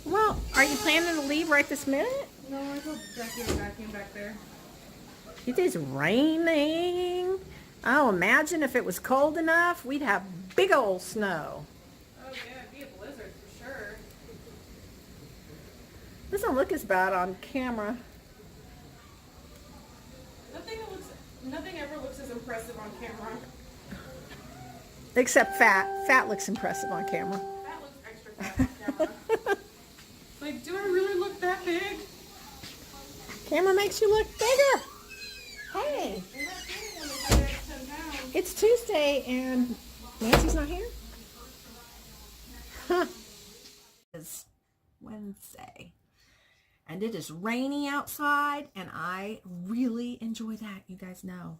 Well, are you planning to leave right this minute? No, I told Jackie to vacuum back there. It is raining. Oh, imagine if it was cold enough, we'd have big old snow. Oh yeah, it'd be a blizzard for sure. Doesn't look as bad on camera. Nothing ever looks as impressive on camera. Except fat. Fat looks impressive on camera. That looks extra fat on camera. Like, do I really look that big? Camera makes you look bigger. Hey, I'm not kidding, I'm like 10 pounds. it's Tuesday and Nancy's not here? Huh. It's Wednesday. And it is rainy outside, and I really enjoy that. You guys know.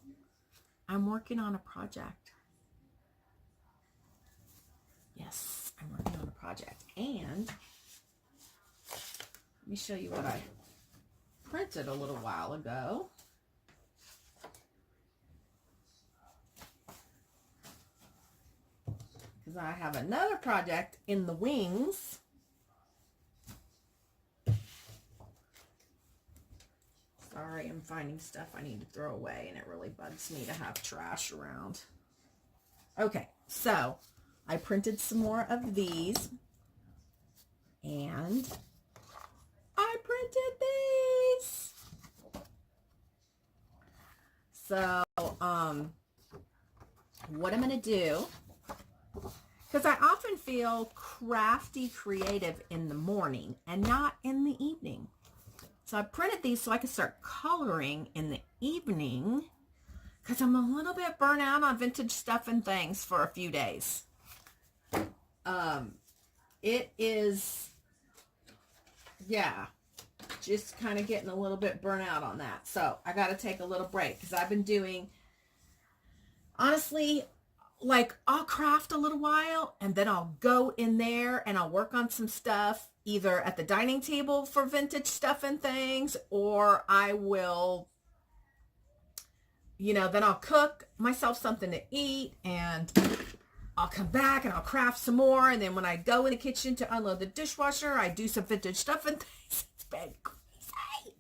I'm working on a project. Yes, I'm working on a project. And let me show you what I printed a little while ago. Because I have another project in the wings. Sorry, I'm finding stuff I need to throw away, and it really bugs me to have trash around. Okay, so I printed some more of these, and I printed these. So, what I'm going to do, because I often feel crafty creative in the morning and not in the evening. So I printed these so I could start coloring in the evening, because I'm a little bit burnt out on vintage stuff and things for a few days. It is, yeah, just kind of getting a little bit burnt out on that. So I got to take a little break, because I've been doing, honestly, like I'll craft a little while and then I'll go in there and I'll work on some stuff either at the dining table for vintage stuff and things, or I will, then I'll cook myself something to eat, and I'll come back and I'll craft some more. And then when I go in the kitchen to unload the dishwasher, I do some vintage stuff and things. It's been crazy.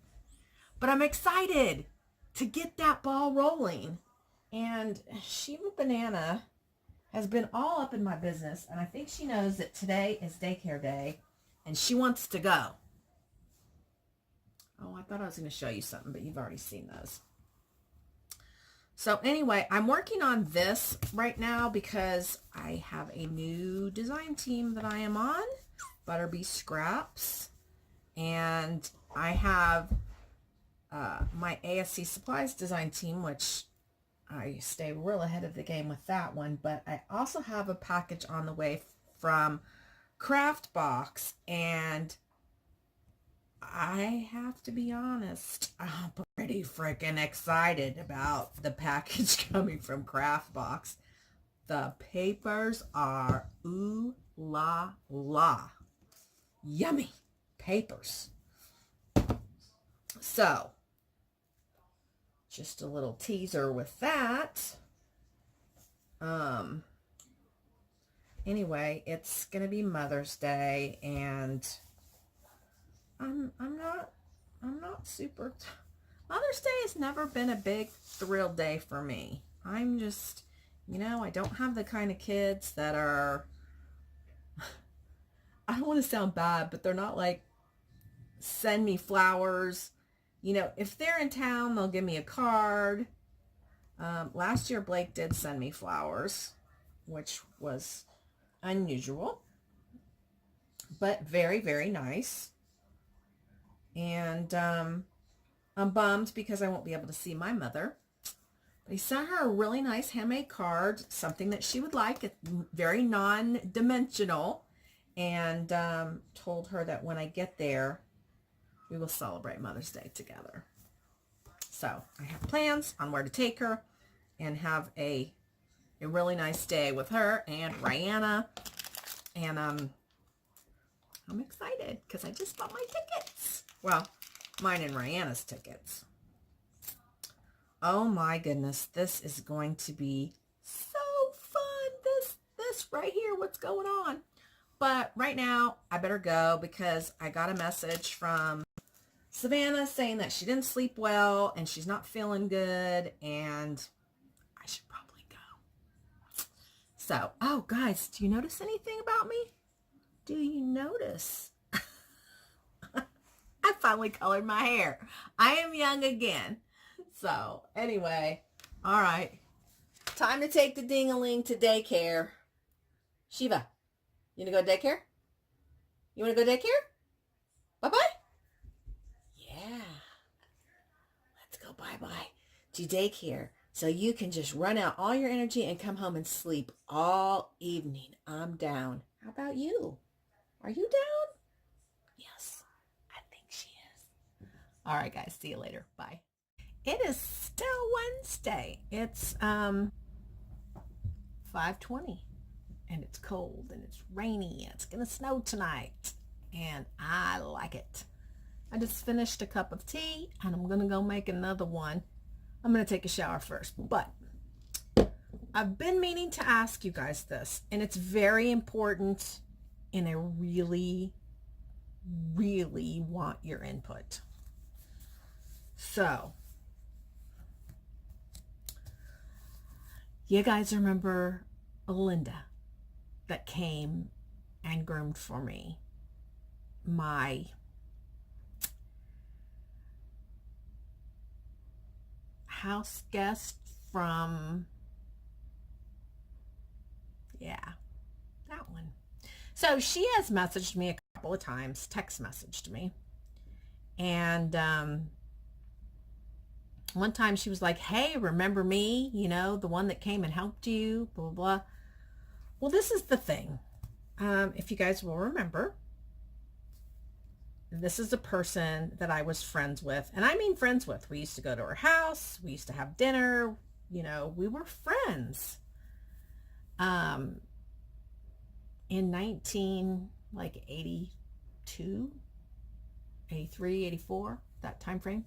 But I'm excited to get that ball rolling. And Shiva Banana has been all up in my business, and I think she knows that today is daycare day, and she wants to go. Oh, I thought I was going to show you something, but you've already seen those. So anyway, I'm working on this right now because I have a new design team that I am on, Butterbee Scraps, and I have my ASC Supplies design team, which I stay real ahead of the game with that one, but I also have a package on the way from Craft Box, and I have to be honest, I'm pretty freaking excited about the package coming from Craft Box. The papers are ooh la la. Yummy papers. So, just a little teaser with that. Anyway, it's gonna be Mother's Day, and I'm not super. Mother's Day has never been a big thrill day for me. I'm just, I don't have the kind of kids that are. I don't want to sound bad, but they're not like send me flowers. If they're in town, they'll give me a card. Last year, Blake did send me flowers, which was unusual, but very, very nice. And I'm bummed because I won't be able to see my mother. But he sent her a really nice handmade card, something that she would like, very non-dimensional, and told her that when I get there, we will celebrate Mother's Day together. So I have plans on where to take her and have a really nice day with her and Rihanna. And I'm excited because I just bought my tickets. Well, mine and Rihanna's tickets. Oh my goodness, this is going to be so fun. This right here, what's going on? But right now, I better go because I got a message from Savannah saying that she didn't sleep well and she's not feeling good, and I should probably go. So, oh guys, do you notice anything about me? Do you notice? I finally colored my hair. I am young again. So, anyway, all right. Time to take the ding-a-ling to daycare. Shiva, you want to go to daycare? You want to go to daycare? Bye-bye? Yeah. Let's go bye-bye to daycare so you can just run out all your energy and come home and sleep all evening. I'm down. How about you? Are you down? Yes, I think she is. All right, guys. See you later. Bye. It is still Wednesday. It's 5:20 and it's cold and it's rainy and it's gonna snow tonight and I like it. I just finished a cup of tea and I'm gonna go make another one. I'm gonna take a shower first, but I've been meaning to ask you guys this, and it's very important, and I really want your input. So, you guys remember Linda that came and groomed for me? My house guest from, yeah, that one. So she has messaged me a couple of times, text messaged me. And one time she was like, hey, remember me? You know, the one that came and helped you, blah, blah, blah. Well, this is the thing. If you guys will remember, this is a person that I was friends with. And I mean friends with. We used to go to her house. We used to have dinner. You know, we were friends. In 82, 83, 84, that time frame.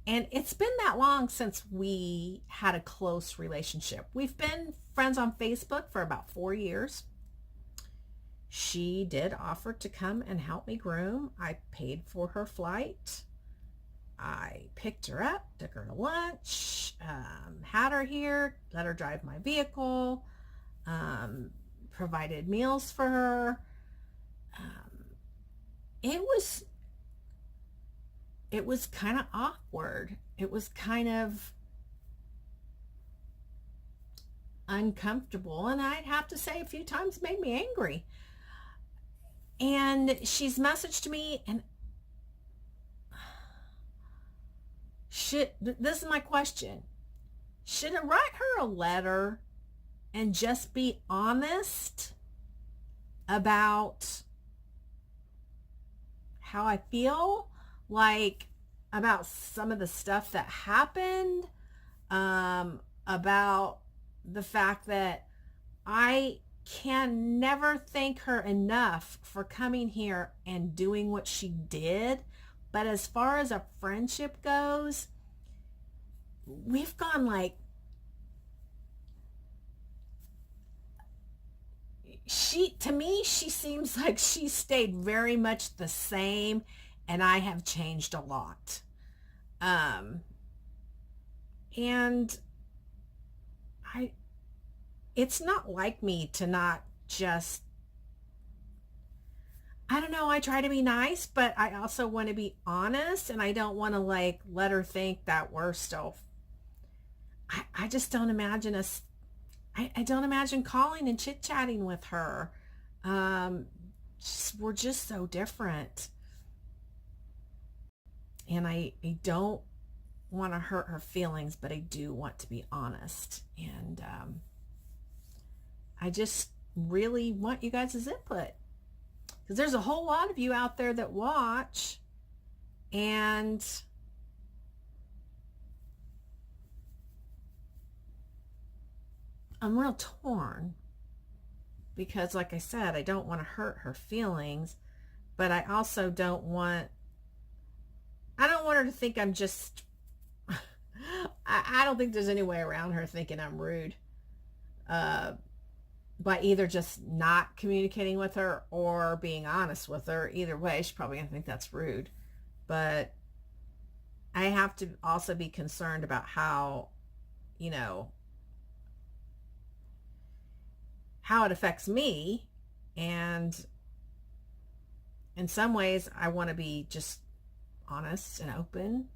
And it's been that long since we had a close relationship. We've been friends on Facebook for about 4 years. She did offer to come and help me groom. I paid for her flight. I picked her up, took her to lunch, had her here, let her drive my vehicle, provided meals for her. It was kind of awkward. It was kind of uncomfortable, and I'd have to say a few times made me angry. And she's messaged me, and this is my question. Should I write her a letter and just be honest about how I feel, like about some of the stuff that happened, about the fact that I can never thank her enough for coming here and doing what she did. But as far as a friendship goes, we've gone like, to me, she seems like she stayed very much the same, and I have changed a lot. And it's not like me to not just, I don't know, I try to be nice, but I also want to be honest, and I don't want to like let her think that we're still, I just don't imagine us, I don't imagine calling and chit-chatting with her. We're just so different. And I don't want to hurt her feelings, but I do want to be honest. And I just really want you guys' input, because there's a whole lot of you out there that watch, and I'm real torn because, like I said, I don't want to hurt her feelings, but I also don't want her to think I'm just, I don't think there's any way around her thinking I'm rude. by either just not communicating with her or being honest with her. Either way, she's probably going to think that's rude. But I have to also be concerned about how, you know, how it affects me. And in some ways, I want to be just honest and open.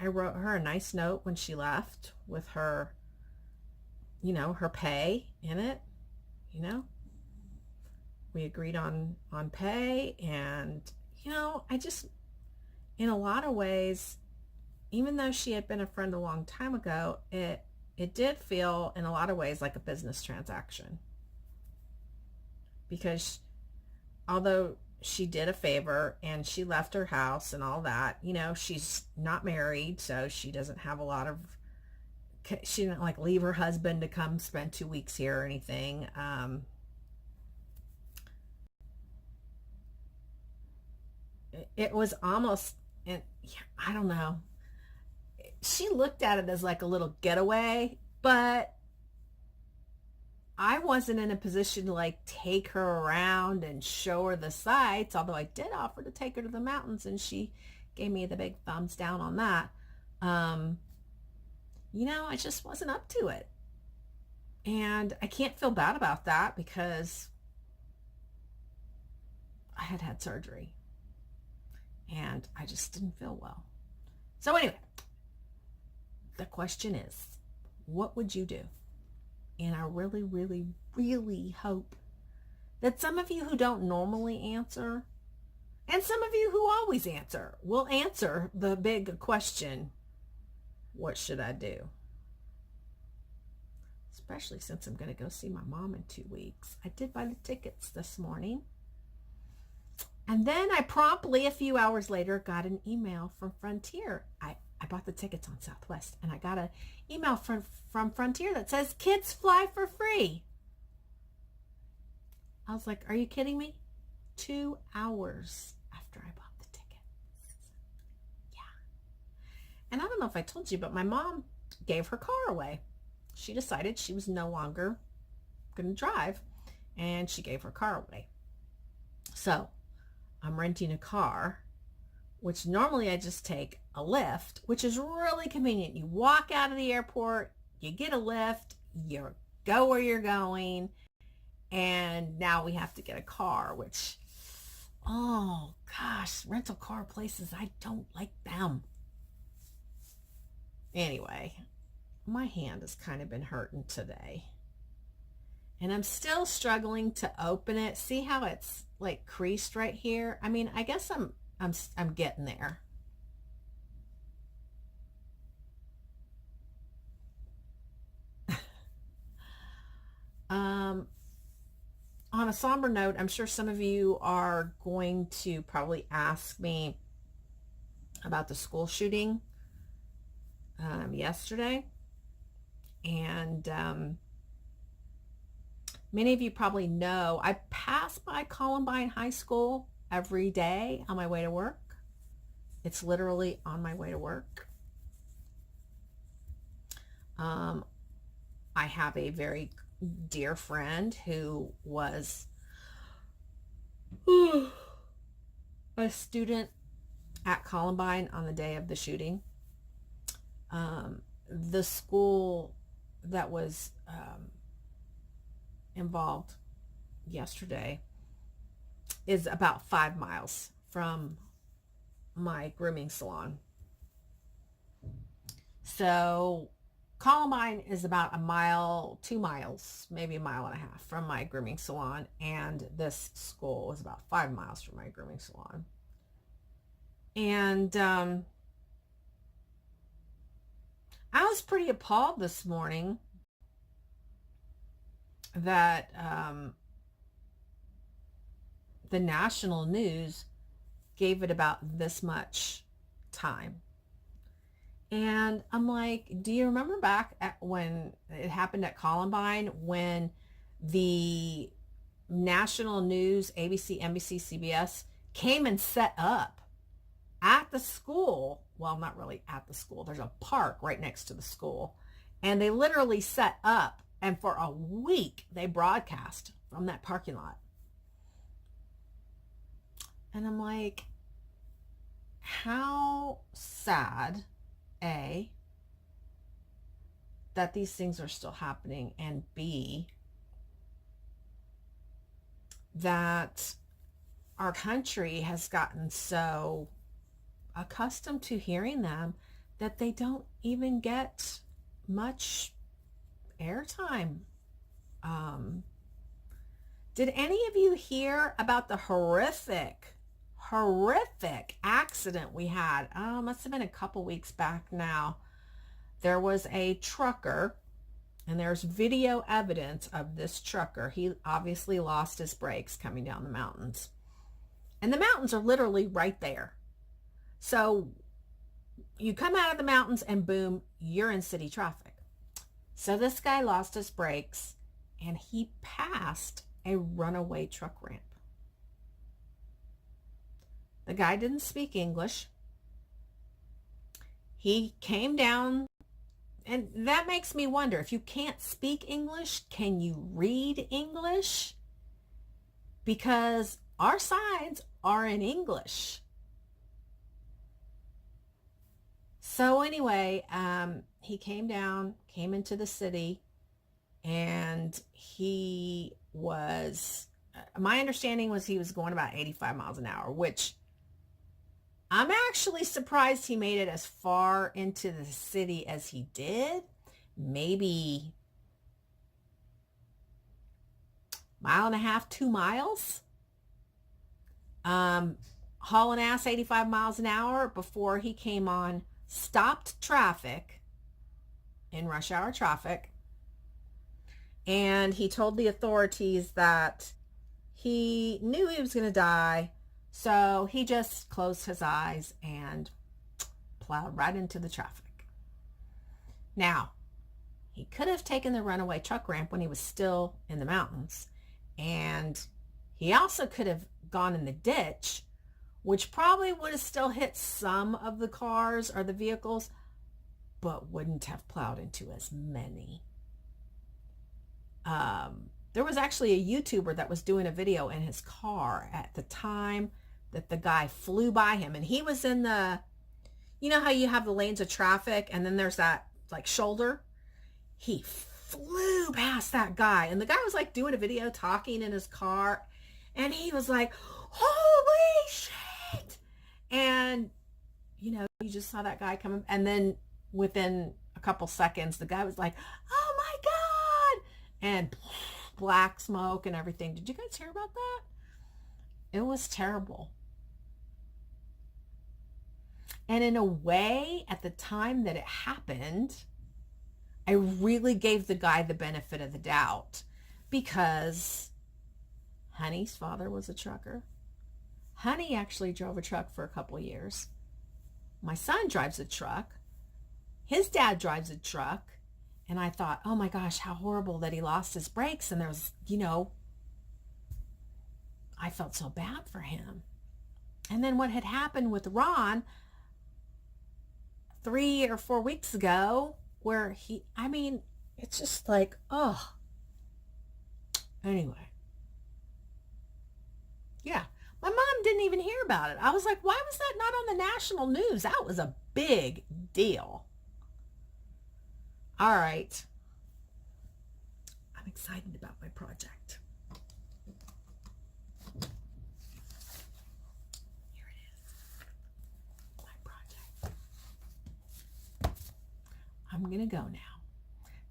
I wrote her a nice note when she left with her, you know, her pay in it. You know, we agreed on pay, and you know, I just, in a lot of ways, even though she had been a friend a long time ago, it did feel in a lot of ways like a business transaction, because although she did a favor and she left her house and all that, you know, she's not married, so she doesn't have a lot of, she didn't like leave her husband to come spend 2 weeks here or anything. It was almost, and I don't know, she looked at it as like a little getaway, but I wasn't in a position to like take her around and show her the sights, although I did offer to take her to the mountains and she gave me the big thumbs down on that. You know, I just wasn't up to it. And I can't feel bad about that because I had surgery and I just didn't feel well. So anyway, the question is, what would you do? And I really, really, really hope that some of you who don't normally answer, and some of you who always answer, will answer the big question, what should I do? Especially since I'm going to go see my mom in 2 weeks. I did buy the tickets this morning. And then I promptly, a few hours later, got an email from Frontier. I bought the tickets on Southwest, and I got an email from Frontier that says, kids fly for free. I was like, are you kidding me? 2 hours after I bought the tickets. Yeah. And I don't know if I told you, but my mom gave her car away. She decided she was no longer going to drive, and she gave her car away. So I'm renting a car, which normally I just take a Lyft, which is really convenient. You walk out of the airport, you get a Lyft, you go where you're going, and now we have to get a car, which, oh gosh, rental car places, I don't like them. Anyway, my hand has kind of been hurting today, and I'm still struggling to open it. See how it's like creased right here? I mean, I guess I'm getting there. On a somber note, I'm sure some of you are going to probably ask me about the school shooting yesterday. And many of you probably know I pass by Columbine High School every day on my way to work. It's literally on my way to work. I have a very dear friend who was a student at Columbine on the day of the shooting. The school that was involved yesterday is about 5 miles from my grooming salon. So Columbine is about a mile, 2 miles, maybe a mile and a half from my grooming salon, and this school is about 5 miles from my grooming salon. And I was pretty appalled this morning that the national news gave it about this much time. And I'm like, do you remember back at when it happened at Columbine, when the national news, ABC, NBC, CBS, came and set up at the school? Well, not really at the school. There's a park right next to the school. And they literally set up And for a week, they broadcast from that parking lot. And I'm like, how sad, A, that these things are still happening, and B, that our country has gotten so accustomed to hearing them that they don't even get much airtime. Did any of you hear about the horrific accident we had? Oh, must have been a couple weeks back now. There was a trucker, and there's video evidence of this trucker. He obviously lost his brakes coming down the mountains. And the mountains are literally right there. So you come out of the mountains and boom, you're in city traffic. So this guy lost his brakes and he passed a runaway truck ramp. The guy didn't speak English. He came down, and that makes me wonder, if you can't speak English, can you read English? Because our signs are in English. So anyway, he came into the city, and he was, my understanding was he was going about 85 miles an hour, which I'm actually surprised he made it as far into the city as he did. Maybe mile and a half, 2 miles. Hauling ass 85 miles an hour before he came on stopped traffic in rush hour traffic. And he told the authorities that he knew he was going to die. So he just closed his eyes and plowed right into the traffic. Now, he could have taken the runaway truck ramp when he was still in the mountains. And he also could have gone in the ditch, which probably would have still hit some of the cars or the vehicles, but wouldn't have plowed into as many. There was actually a YouTuber that was doing a video in his car at the time that the guy flew by him, and he was in the, you know how you have the lanes of traffic and then there's that like shoulder? He flew past that guy, and the guy was like doing a video talking in his car, and he was like, holy shit. And you just saw that guy coming, and then within a couple seconds the guy was like, oh my God, and black smoke and everything. Did you guys hear about that? It was terrible. And in a way, at the time that it happened, I really gave the guy the benefit of the doubt, because Honey's father was a trucker. Honey actually drove a truck for a couple years. My son drives a truck. His dad drives a truck. And I thought, oh my gosh, how horrible that he lost his brakes. And there was, I felt so bad for him. And then what had happened with Ron 3 or 4 weeks ago, where it's just like, oh. Anyway. Yeah. My mom didn't even hear about it. I was like, why was that not on the national news? That was a big deal. All right. I'm excited about my project. Here it is. My project. I'm going to go now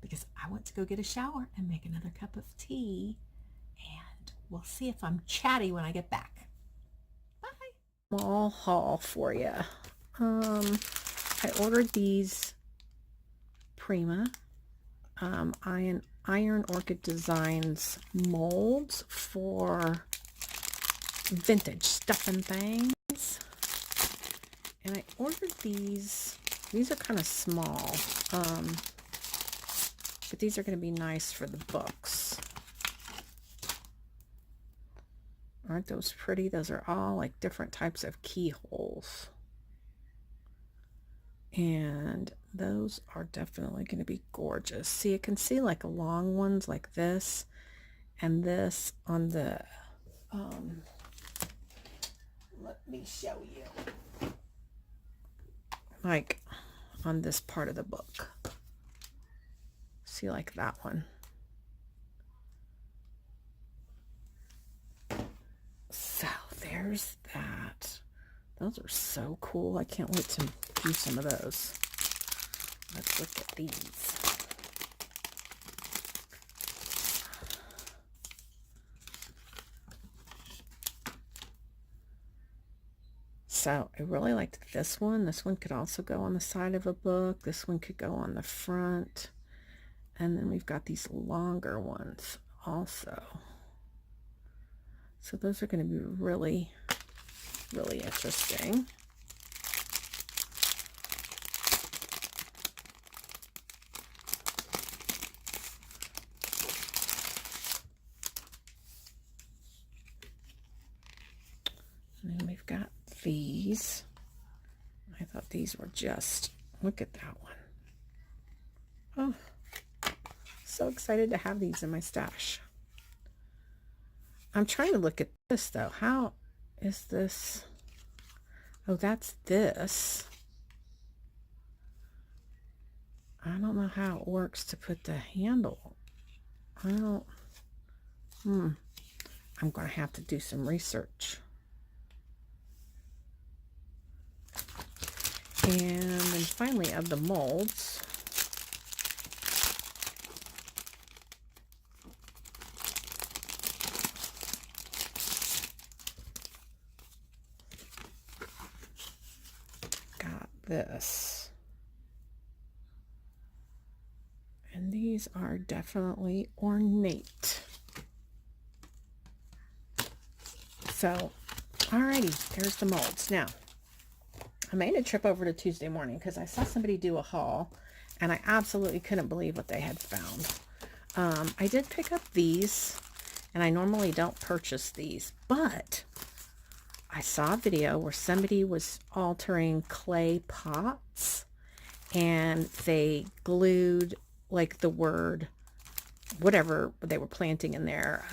because I want to go get a shower and make another cup of tea. And we'll see if I'm chatty when I get back. Bye. Small haul for you. I ordered these Prima Iron Orchid Designs molds for vintage stuff and things. And I ordered these. These are kind of small, but these are going to be nice for the books. Aren't those pretty? Those are all like different types of keyholes. And those are definitely going to be gorgeous. See, you can see like long ones like this and this on the, let me show you, like on this part of the book. See, like that one. So there's that. Those are so cool. I can't wait to do some of those. Let's look at these. So I really liked this one. This one could also go on the side of a book. This one could go on the front. And then we've got these longer ones also. So those are going to be really, really interesting. And then we've got these. I thought these were just, look at that one. Oh, so excited to have these in my stash. I'm trying to look at this though. How is this? Oh, that's this. I don't know how it works to put the handle. I don't, I'm going to have to do some research. And then finally, of the molds, got this. And these are definitely ornate. So, alrighty, there's the molds. Now, I made a trip over to Tuesday morning because I saw somebody do a haul and I absolutely couldn't believe what they had found. I did pick up these, and I normally don't purchase these, but I saw a video where somebody was altering clay pots and they glued like the word, whatever they were planting in there,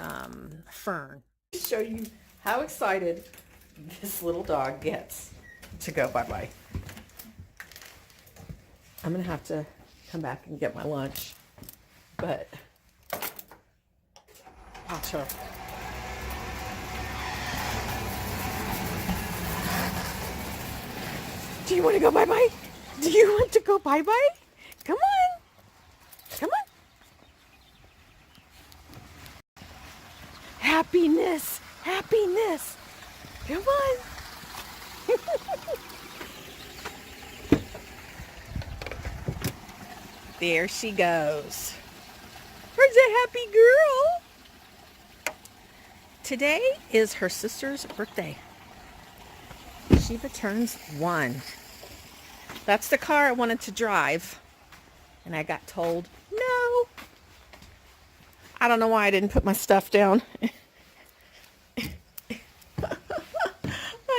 fern. Show you how excited this little dog gets to go bye-bye. I'm gonna have to come back and get my lunch, but I'll show. Do you want to go bye-bye? Do you want to go bye-bye? Come on. Come on. Happiness. Happiness. Come on. There she goes. Where's that happy girl? Today is her sister's birthday. Shiva turns 1. That's the car I wanted to drive. And I got told, no. I don't know why I didn't put my stuff down. I'm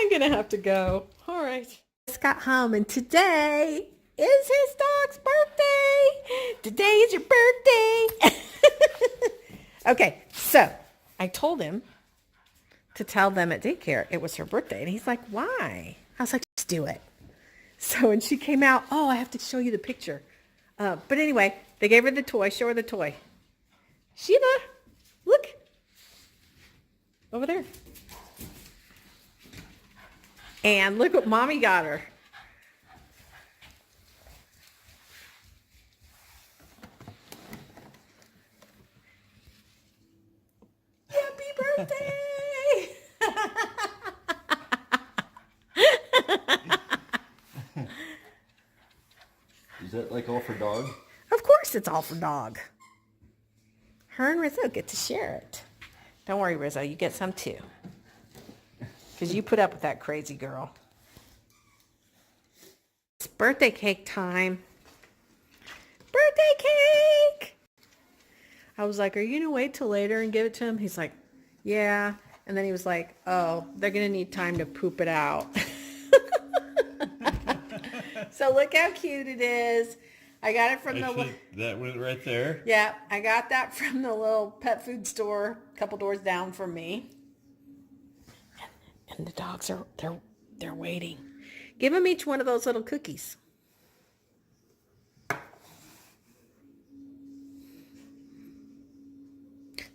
going to have to go. All right. Just got home, and today is his dog's birthday. Today is your birthday. Okay, so I told him to tell them at daycare it was her birthday. And he's like, why? I was like, just do it. So when she came out, oh, I have to show you the picture. But anyway, they gave her the toy. Show her the toy. Shiva, look. Over there. And look what Mommy got her. Happy birthday! Is that like all for dog? Of course it's all for dog. Her and Rizzo get to share it. Don't worry, Rizzo, you get some too. Because you put up with that crazy girl. It's birthday cake time. Birthday cake! I was like, are you going to wait till later and give it to him? He's like, yeah. And then he was like, oh, they're going to need time to poop it out. So look how cute it is. I got it from Actually, that went right there. Yeah, I got that from the little pet food store a couple doors down from me. And the dogs are they're waiting. Give them each one of those little cookies.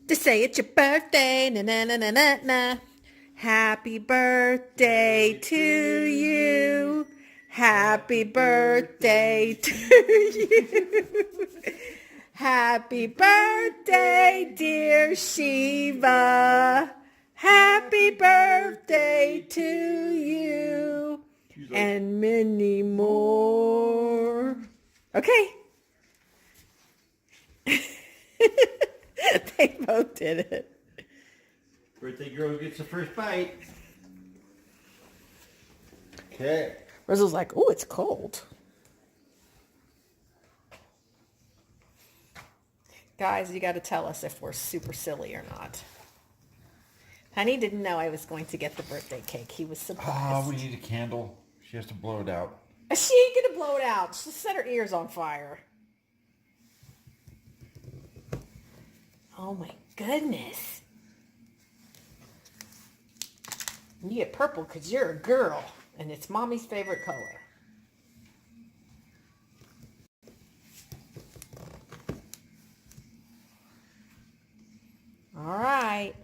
To say it's your birthday, na na na na na na. Happy birthday to you. Happy birthday to you. Happy birthday, dear Shiva. Happy birthday to you. And many more. Okay. They both did it. Birthday girl gets the first bite. Okay. Rizzo's like, oh, it's cold. Guys, you got to tell us if we're super silly or not. Honey didn't know I was going to get the birthday cake. He was surprised. Oh, we need a candle. She has to blow it out. She ain't going to blow it out. She'll set her ears on fire. Oh my goodness. You get purple because you're a girl. And it's mommy's favorite color. All right.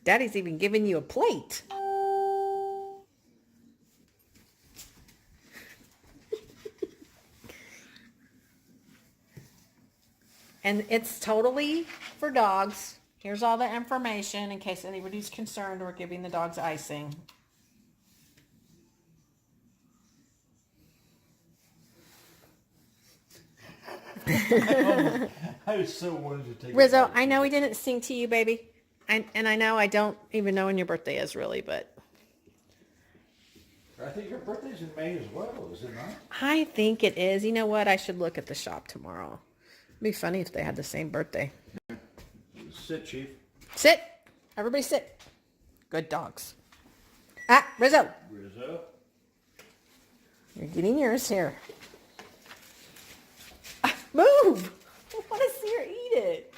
Daddy's even giving you a plate. And it's totally for dogs. Here's all the information in case anybody's concerned we're giving the dogs icing. I was so wanted to take Rizzo, I know we didn't sing to you, baby. And I know I don't even know when your birthday is really, but... I think your birthday's in May as well, is it not? I think it is. You know what? I should look at the shop tomorrow. It'd be funny if they had the same birthday. Sit, Chief. Sit. Everybody sit. Good dogs. Ah, Rizzo. Rizzo. You're getting yours here. Ah, move. I want to see her eat it.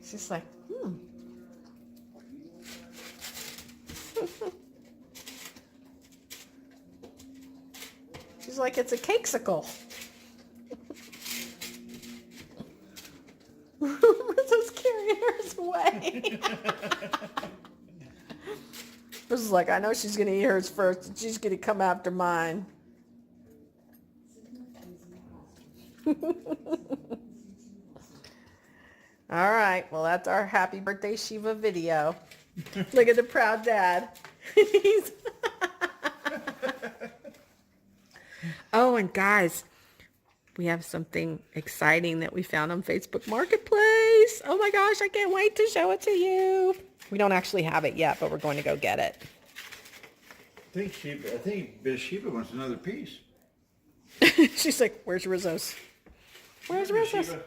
She's like, She's like, it's a cakesicle. Rizzo's carrying hers away. Rizzo's like, I know she's going to eat hers first, and she's going to come after mine. All right, well, that's our happy birthday Shiva video. Look at the proud dad. Oh, and guys, we have something exciting that we found on Facebook Marketplace. Oh my gosh, I can't wait to show it to you. We don't actually have it yet, but we're going to go get it. I think Shiva wants another piece. She's like, where's Rizzo's? Where's Rizzo's? Shiva.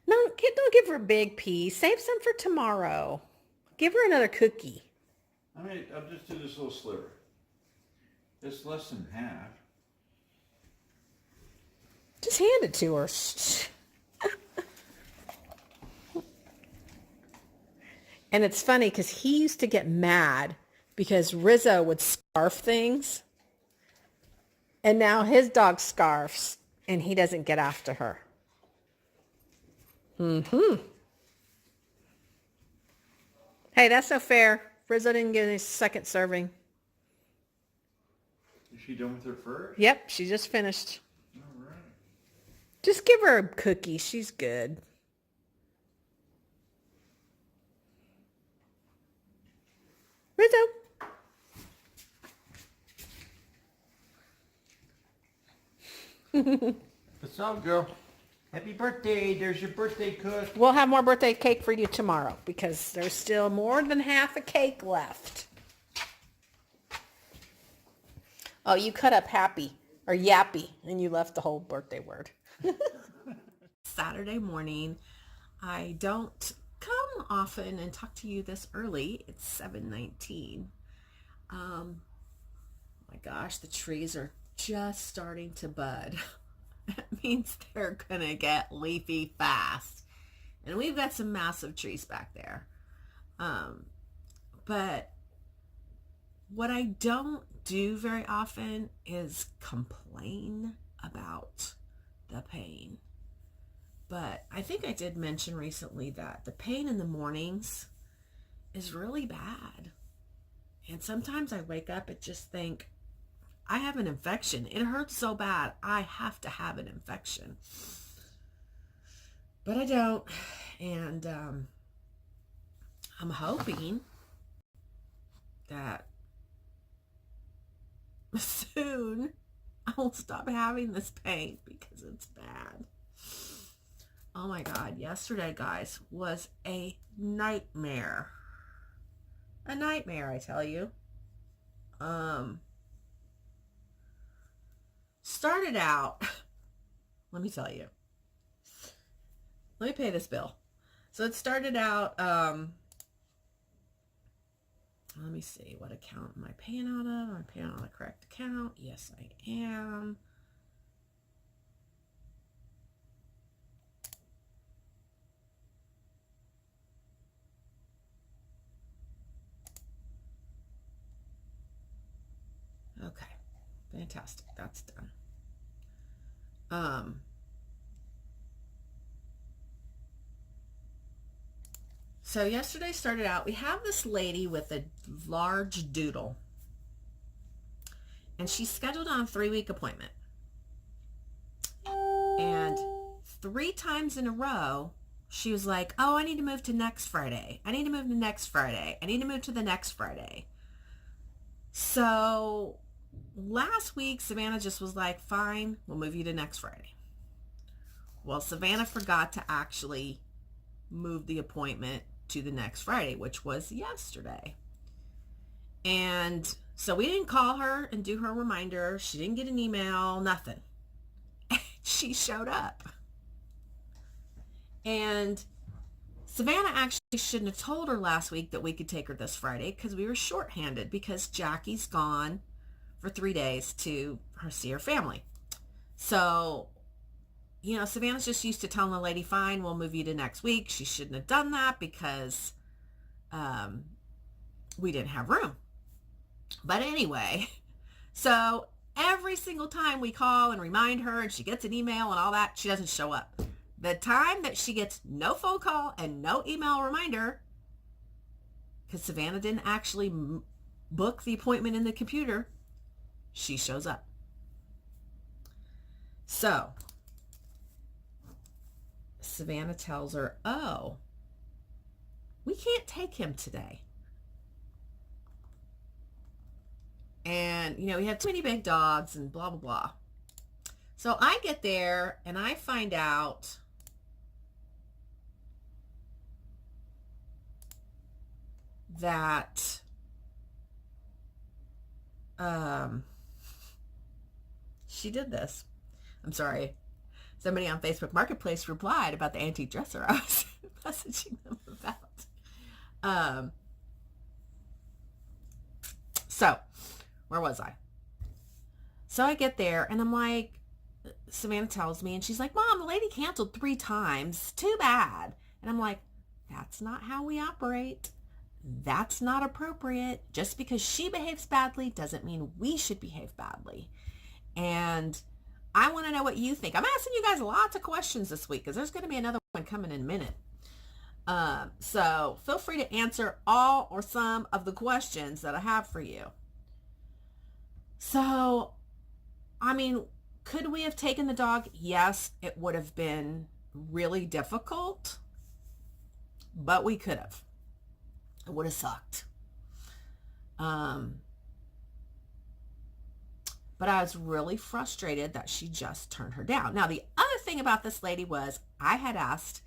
No, don't give her a big piece. Save some for tomorrow. Give her another cookie. I mean, I'll just do this little sliver. It's less than half. Just hand it to her. And it's funny because he used to get mad because Rizzo would scarf things. And now his dog scarfs and he doesn't get after her. Hey, that's no fair. Rizzo didn't get his second serving. Is she done with her first? Yep, she just finished. All right. Just give her a cookie. She's good. Rizzo. What's up, girl? Happy birthday. There's your birthday cook. We'll have more birthday cake for you tomorrow because there's still more than half a cake left. Oh, you cut up happy or yappy and you left the whole birthday word. Saturday morning. I don't come often and talk to you this early. It's 7:19. My gosh, the trees are just starting to bud. That means they're gonna get leafy fast. And we've got some massive trees back there. But what I don't do very often is complain about the pain. But I think I did mention recently that the pain in the mornings is really bad. And sometimes I wake up and just think, I have an infection. It hurts so bad. I have to have an infection. But I don't. And I'm hoping that soon I will stop having this pain because it's bad. Oh my God. Yesterday, guys, was a nightmare. A nightmare, I tell you. Started out, let me tell you. Let me pay this bill. So it started out, let me see, what account am I paying out of? Am I paying out of the correct account? Yes, I am. Okay, fantastic. That's done. So yesterday started out, we have this lady with a large doodle, and she's scheduled on a 3-week appointment. And 3 times in a row, she was like, oh, I need to move to next Friday. I need to move to next Friday. I need to move to the next Friday. So last week, Savannah just was like, fine, we'll move you to next Friday. Well, Savannah forgot to actually move the appointment to the next Friday, which was yesterday. And so we didn't call her and do her reminder. She didn't get an email, nothing. She showed up. And Savannah actually shouldn't have told her last week that we could take her this Friday because we were shorthanded because Jackie's gone for 3 days to see her family. So, you know, Savannah's just used to telling the lady, fine, we'll move you to next week. She shouldn't have done that because we didn't have room. But anyway, so every single time we call and remind her and she gets an email and all that, she doesn't show up. The time that she gets no phone call and no email reminder, because Savannah didn't actually book the appointment in the computer, she shows up. So Savannah tells her, oh, we can't take him today. And, you know, we have too many big dogs and blah, blah, blah. So I get there and I find out that she did this. I'm sorry. Somebody on Facebook Marketplace replied about the antique dresser I was messaging them about. So, where was I? So I get there and I'm like, Savannah tells me, and she's like, Mom, the lady canceled 3 times. Too bad. And I'm like, that's not how we operate. That's not appropriate. Just because she behaves badly doesn't mean we should behave badly. And I want to know what you think. I'm asking you guys lots of questions this week because there's going to be another one coming in a minute. So feel free to answer all or some of the questions that I have for you. So, I mean, could we have taken the dog? Yes, it would have been really difficult, but we could have. It would have sucked. But I was really frustrated that she just turned her down. Now, the other thing about this lady was I had asked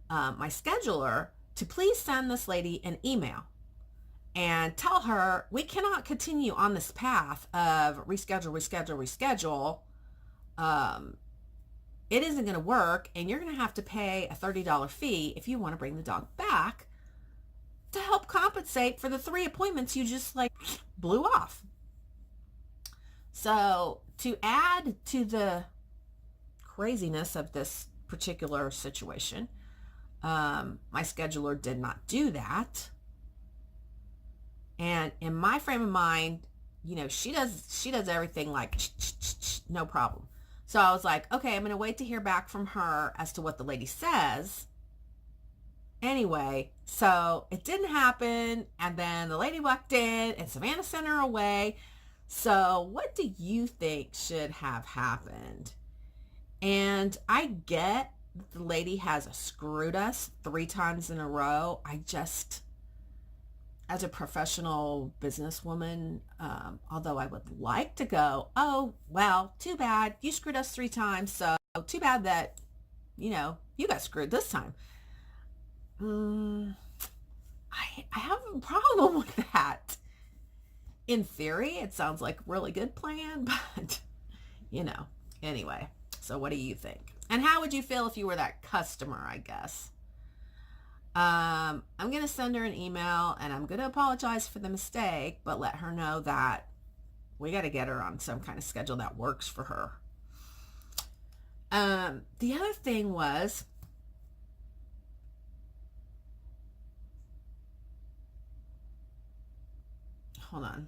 my scheduler to please send this lady an email and tell her we cannot continue on this path of reschedule. It isn't going to work, and you're going to have to pay a $30 fee if you want to bring the dog back to help compensate for the 3 appointments you just like blew off. So to add to the craziness of this particular situation, my scheduler did not do that. And in my frame of mind, you know, she does everything like no problem. So I was like, okay, I'm going to wait to hear back from her as to what the lady says. Anyway, so it didn't happen. And then the lady walked in and Savannah sent her away. So what do you think should have happened? And I get that the lady has screwed us 3 times in a row. I just, as a professional businesswoman, although I would like to go, oh, well, too bad. You screwed us 3 times. So too bad that, you know, you got screwed this time. I have a problem with that. In theory, it sounds like a really good plan, but, you know, anyway. So what do you think? And how would you feel if you were that customer, I guess? I'm going to send her an email and I'm going to apologize for the mistake, but let her know that we got to get her on some kind of schedule that works for her. The other thing was, hold on.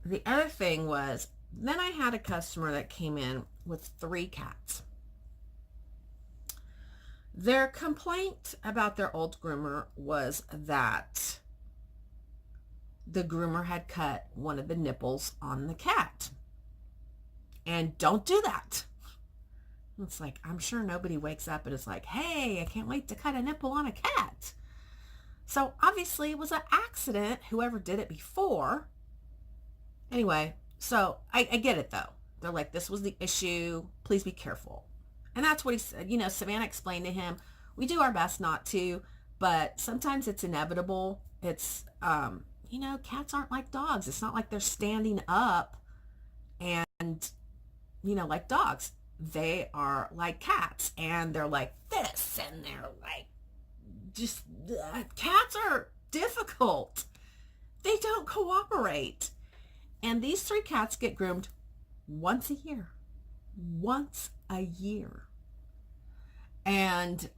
The other thing was, then I had a customer that came in with 3 cats. Their complaint about their old groomer was that the groomer had cut one of the nipples on the cat. And don't do that. It's like, I'm sure nobody wakes up and is like, hey, I can't wait to cut a nipple on a cat. So obviously it was an accident, whoever did it before. Anyway, so I get it though. They're like, this was the issue. Please be careful. And that's what he said. You know, Savannah explained to him, we do our best not to, but sometimes it's inevitable. It's, you know, cats aren't like dogs. It's not like they're standing up and, you know, like dogs. They are like cats and they're like this and they're like, just, cats are difficult. They don't cooperate. And these 3 cats get groomed once a year. Once a year. And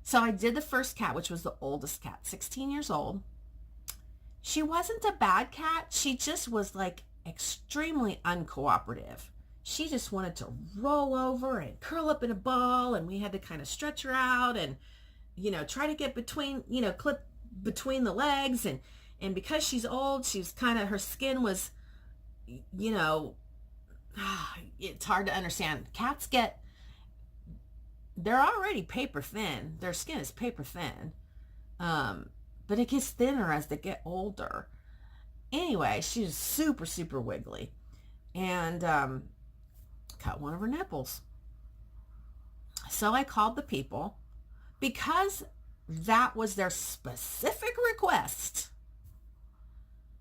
so I did the first cat, which was the oldest cat, 16 years old. She wasn't a bad cat. She just was like extremely uncooperative. She just wanted to roll over and curl up in a ball, and we had to kind of stretch her out and, you know, try to get between, you know, clip between the legs, and because she's old, she was kind of, her skin was, you know, it's hard to understand. Cats they're already paper thin. Their skin is paper thin, but it gets thinner as they get older. Anyway, she's super, super wiggly, and cut one of her nipples. So I called the people because that was their specific request.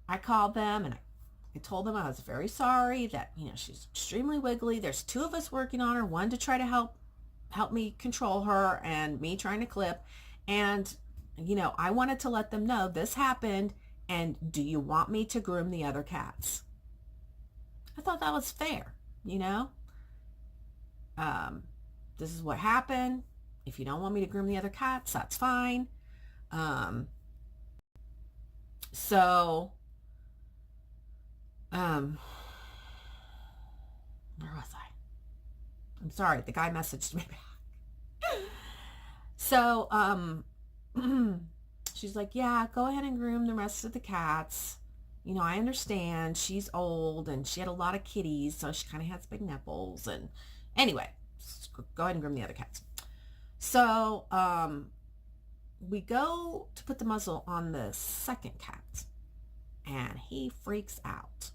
I called them and I told them I was very sorry that, you know, she's extremely wiggly. There's 2 of us working on her, one to try to help me control her and me trying to clip. And, you know, I wanted to let them know this happened, and do you want me to groom the other cats? I thought that was fair, you know. This is what happened. If you don't want me to groom the other cats, that's fine. So, where was I? I'm sorry, the guy messaged me back. So, she's like, yeah, go ahead and groom the rest of the cats. You know, I understand she's old and she had a lot of kitties, so she kind of has big nipples. And anyway, go ahead and groom the other cats. So, we go to put the muzzle on the second cat, and he freaks out.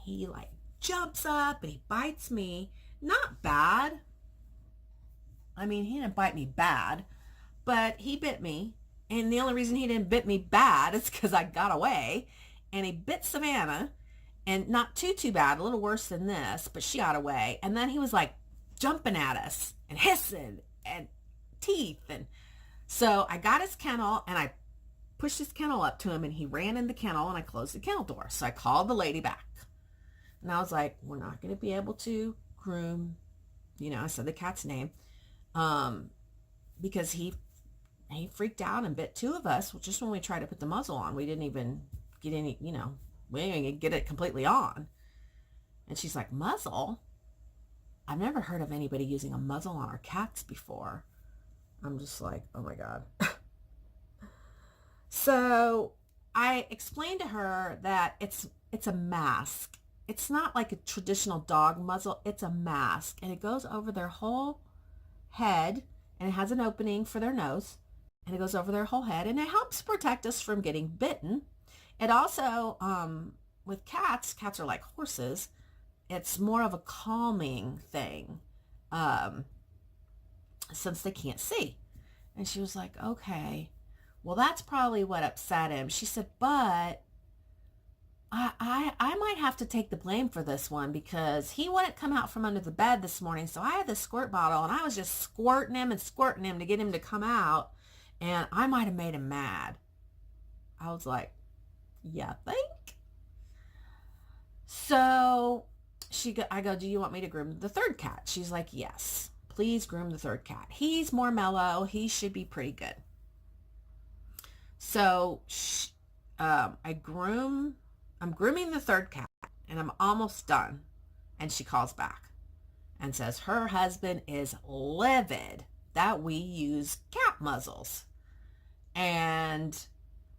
He like jumps up and he bites me. Not bad, I mean, he didn't bite me bad, but he bit me. And the only reason he didn't bit me bad is because I got away. And he bit Savannah, and not too bad, a little worse than this, but she got away. And then he was like jumping at us and hissing and teeth. And so I got his kennel and I pushed his kennel up to him, and he ran in the kennel, and I closed the kennel door. So I called the lady back, and I was like, we're not going to be able to groom, I said the cat's name, because he freaked out and bit two of us just when we tried to put the muzzle on. We didn't even get any, we didn't even get it completely on. And she's like, muzzle? I've never heard of anybody using a muzzle on our cats before. I'm just like, oh my God. So I explained to her that it's a mask. It's not like a traditional dog muzzle. It's a mask, and it goes over their whole head, and it has an opening for their nose, and it goes over their whole head, and it helps protect us from getting bitten. It also, with cats are like horses. It's more of a calming thing, since they can't see. And she was like, okay, well, that's probably what upset him. She said, but I might have to take the blame for this one, because he wouldn't come out from under the bed this morning. So I had the squirt bottle, and I was just squirting him to get him to come out. And I might have made him mad. I was like, yeah, think? So I go, do you want me to groom the third cat? She's like, yes, please groom the third cat. He's more mellow. He should be pretty good. So I'm grooming the third cat, and I'm almost done. And she calls back and says her husband is livid that we use cat muzzles. And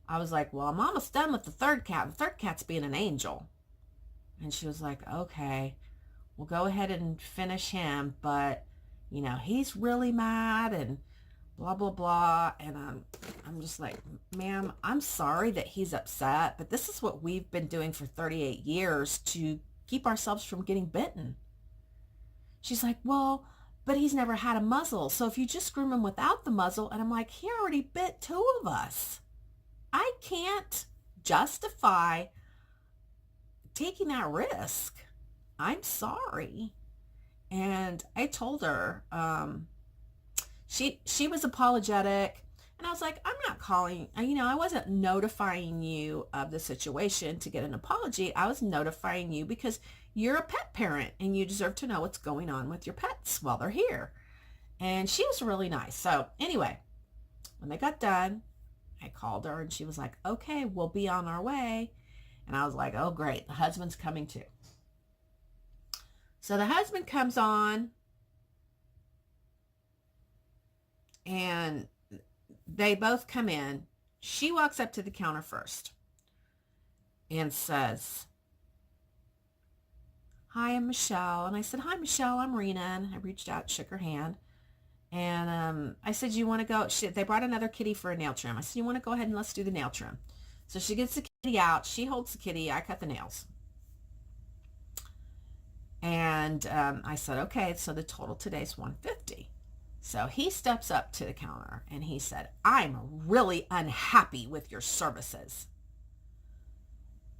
I was like, well, I'm almost done with the third cat. The third cat's being an angel. And she was like, okay, we'll go ahead and finish him. But, he's really mad and blah, blah, blah. And I'm just like, ma'am, I'm sorry that he's upset, but this is what we've been doing for 38 years to keep ourselves from getting bitten. She's like, well, but he's never had a muzzle. So if you just groom him without the muzzle, and I'm like, he already bit two of us. I can't justify taking that risk. I'm sorry. And I told her, she was apologetic, and I was like, I'm not calling, I wasn't notifying you of the situation to get an apology. I was notifying you because you're a pet parent, and you deserve to know what's going on with your pets while they're here. And she was really nice. So anyway, when they got done, I called her, and she was like, okay, we'll be on our way. And I was like, oh, great. The husband's coming too. So the husband comes on, and they both come in. She walks up to the counter first and says, hi, I'm Michelle. And I said, hi, Michelle, I'm Rena. And I reached out, shook her hand. And I said, you want to go? They brought another kitty for a nail trim. I said, you want to go ahead and let's do the nail trim. So she gets the kitty out. She holds the kitty. I cut the nails. And I said, okay, so the total today is $150. So he steps up to the counter, and he said, I'm really unhappy with your services.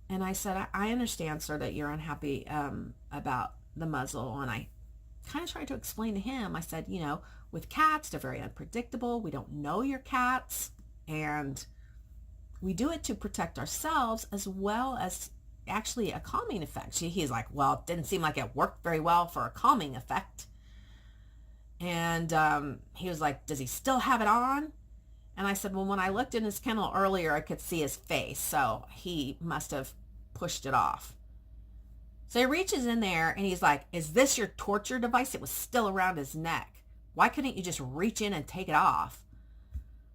And I said, I understand, sir, that you're unhappy about the muzzle. And I kind of tried to explain to him, I said, with cats, they're very unpredictable. We don't know your cats. And we do it to protect ourselves as well as actually a calming effect. He's like, well, it didn't seem like it worked very well for a calming effect. And he was like, does he still have it on? And I said, well, when I looked in his kennel earlier, I could see his face. So he must have pushed it off. So he reaches in there, and he's like, is this your torture device? It was still around his neck. Why couldn't you just reach in and take it off?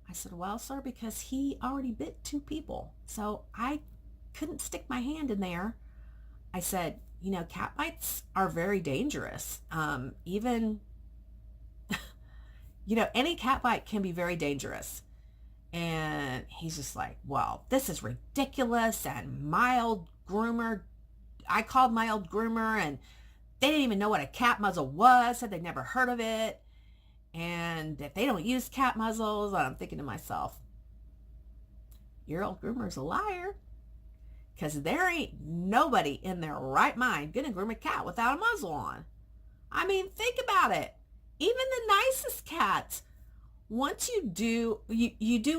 I said, well, sir, because he already bit two people. So I couldn't stick my hand in there. I said, cat bites are very dangerous. Even, any cat bite can be very dangerous. And he's just like, well, this is ridiculous. And my old groomer, I called my old groomer, and they didn't even know what a cat muzzle was, said they'd never heard of it. and that they don't use cat muzzles. And I'm thinking to myself, your old groomer's a liar, because there ain't nobody in their right mind gonna groom a cat without a muzzle on. I mean, think about it. Even the nicest cats, once you do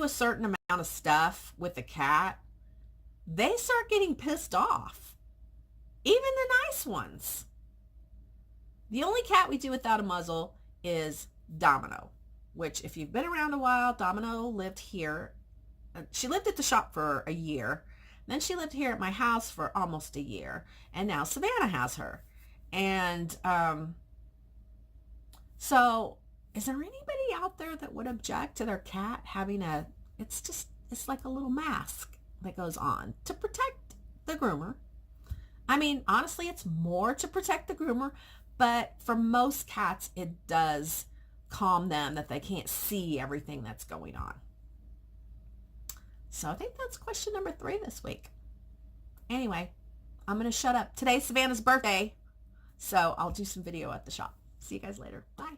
a certain amount of stuff with the cat, they start getting pissed off. Even the nice ones. The only cat we do without a muzzle is Domino, which if you've been around a while, Domino lived here. She lived at the shop for a year. Then she lived here at my house for almost a year. And now Savannah has her. And so is there anybody out there that would object to their cat having it's like a little mask that goes on to protect the groomer? I mean, honestly, it's more to protect the groomer, but for most cats, it does calm them that they can't see everything that's going on. So I think that's question number 3 this week. Anyway, I'm going to shut up. Today's Savannah's birthday, so I'll do some video at the shop. See you guys later. Bye.